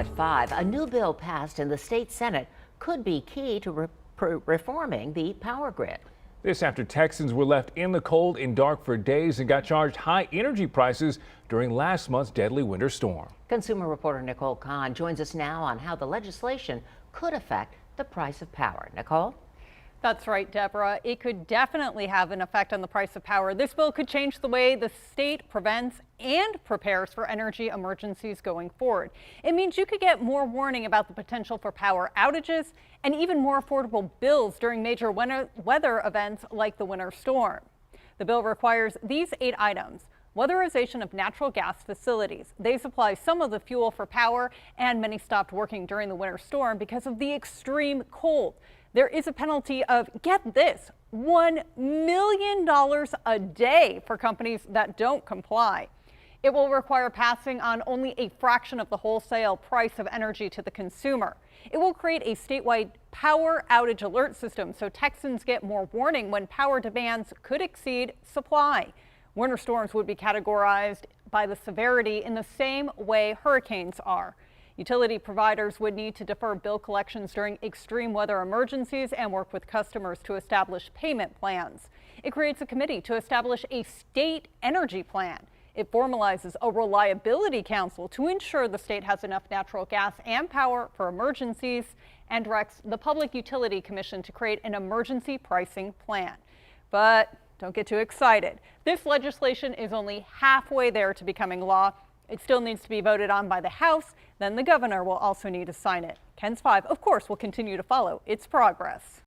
at 5. A new bill passed in the state Senate could be key to reforming the power grid. This after Texans were left in the cold and dark for days and got charged high energy prices during last month's deadly winter storm. Consumer reporter Nicole Kahn joins us now on how the legislation could affect the price of power. Nicole? That's right, Deborah. It could definitely have an effect on the price of power. This bill could change the way the state prevents and prepares for energy emergencies going forward. It means you could get more warning about the potential for power outages and even more affordable bills during major weather events like the winter storm. The bill requires these 8 items. Weatherization of natural gas facilities. They supply some of the fuel for power, and many stopped working during the winter storm because of the extreme cold. There is a penalty of, get this, $1 million a day for companies that don't comply. It will require passing on only a fraction of the wholesale price of energy to the consumer. It will create a statewide power outage alert system so Texans get more warning when power demands could exceed supply. Winter storms would be categorized by the severity in the same way hurricanes are. Utility providers would need to defer bill collections during extreme weather emergencies and work with customers to establish payment plans. It creates a committee to establish a state energy plan. It formalizes a reliability council to ensure the state has enough natural gas and power for emergencies, and directs the Public Utility Commission to create an emergency pricing plan. But don't get too excited. This legislation is only halfway there to becoming law. It still needs to be voted on by the House. Then the governor will also need to sign it. KENS 5, of course, will continue to follow its progress.